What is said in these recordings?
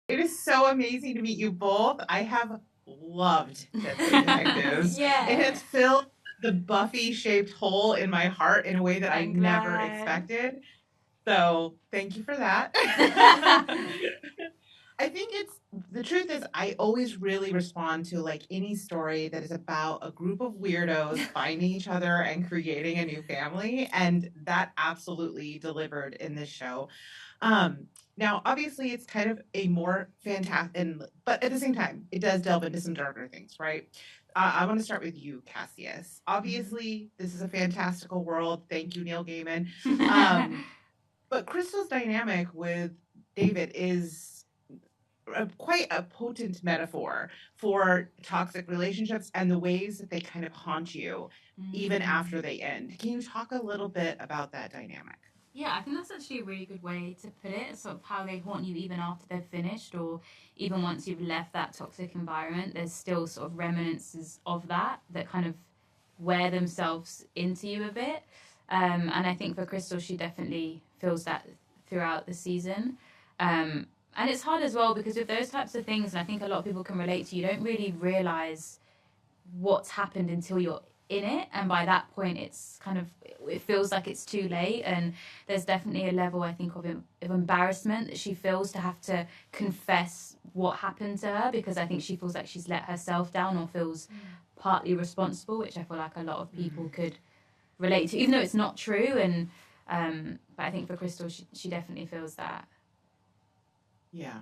It is so amazing to meet you both. I have loved Dead Detectives. It Yeah, has filled the Buffy-shaped hole in my heart in a way that I I'm never glad. expected. So thank you for that. I think it's the truth is I always really respond to like any story that is about a group of weirdos finding each other and creating a new family. And that absolutely delivered in this show. Um, Now, obviously, it's kind of a more fantastic, but at the same time, it does delve into some darker things, right? I want to start with you, Cassius. Mhm. Obviously, this is a fantastical world. Thank you, Neil Gaiman. Um, but Crystal's dynamic with David is quite a potent metaphor for toxic relationships and the ways that they kind of haunt you even Mm. after they end. Can you talk a little bit about that dynamic? Yeah, I think that's actually a really good way to put it. Sort of how they haunt you even after they've finished, or even once you've left that toxic environment. There's still sort of reminiscences of that kind of wear themselves into you a bit. And I think for Crystal, she definitely feels that throughout the season. And it's hard as well because with those types of things, and I think a lot of people can relate to, you don't really realize what's happened until you're in it, and by that point it's kind of, it feels like it's too late. And there's definitely a level, I think, of embarrassment that she feels to have to confess what happened to her, because I think she feels like she's let herself down or feels partly responsible, which I feel like a lot of people Mhm. could relate to, even though it's not true. And but I think for Crystal, she definitely feels that. Yeah.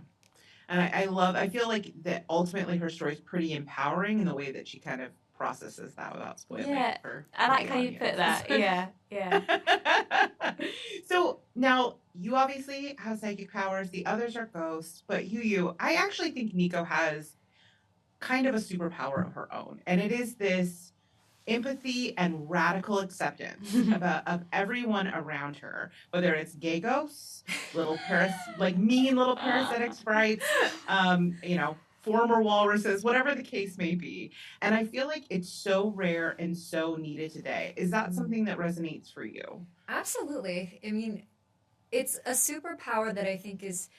And I feel like that ultimately her story is pretty empowering in the way that she kind of processes that without spoiling Yeah, it I for like the how you put audience. that. Yeah, yeah. So now you obviously have psychic powers, the others are ghosts, but I actually think Nico has kind of a superpower of her own. And it is this empathy and radical acceptance of everyone around her, whether it's gay ghosts, like mean little parasitic sprites, former walruses, whatever the case may be. And I feel like it's so rare and so needed today. Is that something that resonates for you? Absolutely. I mean, it's a superpower that I think is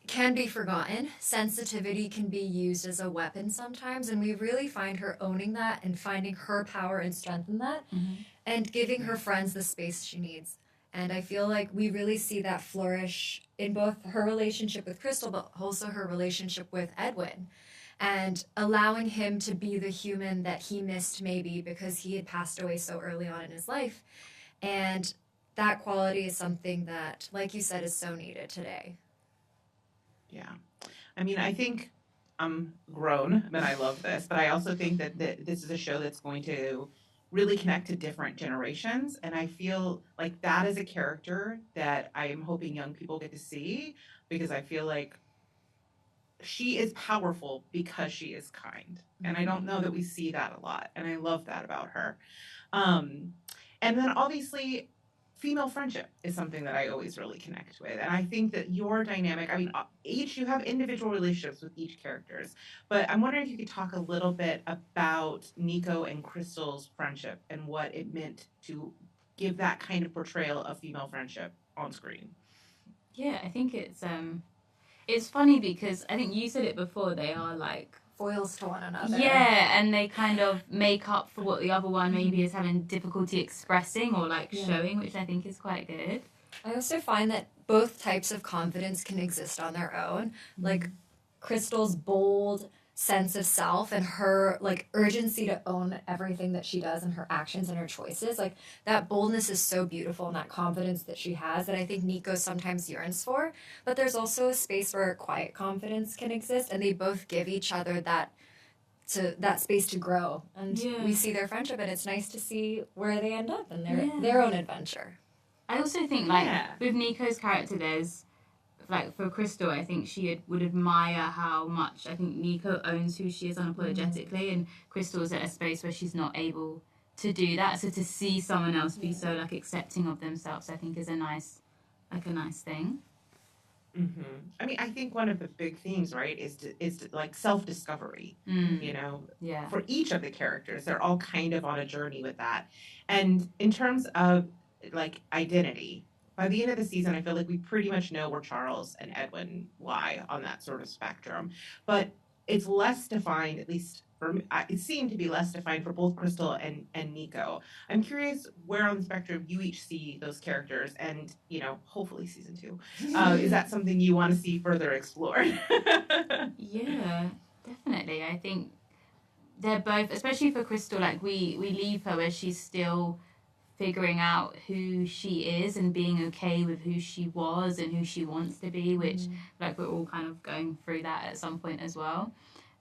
can be forgotten. Sensitivity can be used as a weapon sometimes, and we really find her owning that and finding her power and strength in that Mm-hmm. and giving her Yeah. friends the space she needs. And I feel like we really see that flourish in both her relationship with Crystal, but also her relationship with Edwin, and allowing him to be the human that he missed maybe because he had passed away so early on in his life. And that quality is something that, like you said, is so needed today. Yeah. I mean, I think I'm grown and I love this, but I also think that this is a show that's going to really connect to different generations. And I feel like that is a character that I am hoping young people get to see because I feel like she is powerful because she is kind. And I don't know that we see that a lot. And I love that about her. Um, and then obviously, female friendship is something that I always really connect with. And I think that your dynamic, I mean, each you have individual relationships with each characters, but I'm wondering if you could talk a little bit about Nico and Crystal's friendship and what it meant to give that kind of portrayal of female friendship on screen. Yeah, I think it's funny because I think you said it before. They are like, Foils to one another. yeah, and they kind of make up for what the other one maybe is having difficulty expressing or like Yeah. showing, which I think is quite good. I also find that both types of confidence can exist on their own. Like Crystal's bold sense of self and her like urgency to own everything that she does and her actions and her choices. Like that boldness is so beautiful and that confidence that she has that I think Nico sometimes yearns for. But there's also a space where quiet confidence can exist and they both give each other that space to grow. And Yeah, we see their friendship and it's nice to see where they end up in their yeah. own adventure. I also think like Yeah. with Nico's character, there's like for Crystal, I think would admire how much I think Nico owns who she is unapologetically, and Crystal's at a space where she's not able to do that. So to see someone else be so like accepting of themselves, I think is a nice thing. I mean, I think one of the big themes, right, is to like self-discovery, you Mm, know, yeah. for each of the characters. They're all kind of on a journey with that. And in terms of like identity, by the end of the season, I feel like we pretty much know where Charles and Edwin lie on that sort of spectrum. But it's less defined, at least for me. It seemed to be less defined for both Crystal and Nico. I'm curious where on the spectrum you each see those characters, and hopefully season 2. Is that something you want to see further explored? Yeah, definitely. I think they're both, especially for Crystal, like we leave her where she's still figuring out who she is and being okay with who she was and who she wants to be, which like we're all kind of going through that at some point as well.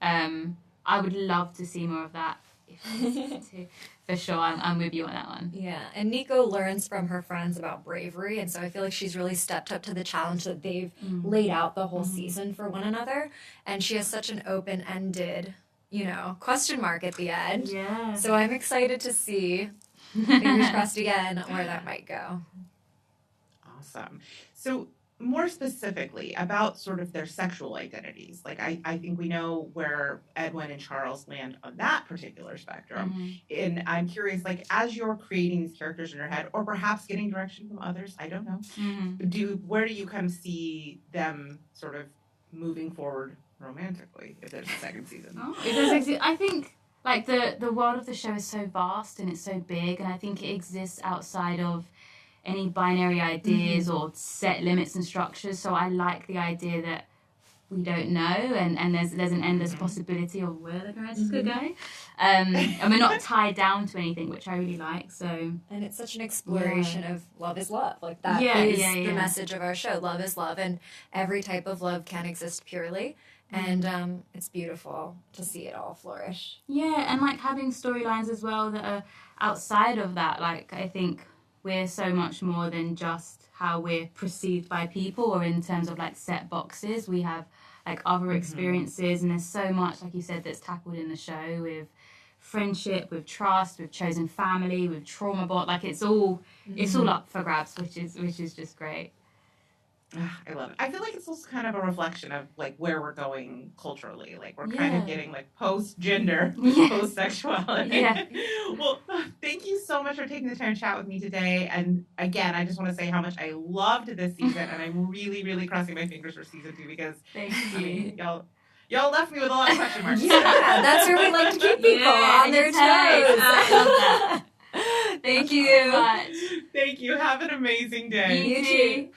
I would love to see more of that. For sure, I'm with you on that one. Yeah, and Nico learns from her friends about bravery, and so I feel like she's really stepped up to the challenge that they've laid out the whole season for one another, and she has such an open-ended, question mark at the end. Yeah. So I'm excited to see, fingers crossed again, where that might go. Awesome. So more specifically about sort of their sexual identities, like I think we know where Edwin and Charles land on that particular spectrum. And I'm curious, like as you're creating these characters in your head, or perhaps getting direction from others, I don't know, where do you kind of see them sort of moving forward romantically if there's a second season? I think like the world of the show is so vast and it's so big, and I think it exists outside of any binary ideas or set limits and structures. So I like the idea that we don't know, and there's an endless possibility of where the characters could go, and we're not tied down to anything, which I really like. So, and it's such an exploration of love is love. Like that is the message of our show. Love is love, and every type of love can exist purely. And it's beautiful to see it all flourish. Yeah, and like having storylines as well that are outside of that. Like I think we're so much more than just how we're perceived by people, or in terms of like set boxes. We have like other experiences, and there's so much, like you said, that's tackled in the show with friendship, with trust, with chosen family, with trauma bond. Like it's all up for grabs, which is just great. I love it. I feel like it's also kind of a reflection of like where we're going culturally. Like we're kind of getting like post-gender, post-sexuality. Yeah. Well, thank you so much for taking the time to chat with me today. And again, I just want to say how much I loved this season, and I'm really, really crossing my fingers for season 2 because thank you. I mean, y'all left me with a lot of question marks. Yeah, that's where we like to keep people on their toes. I love that. Thank you so much. Thank you. Have an amazing day. You too.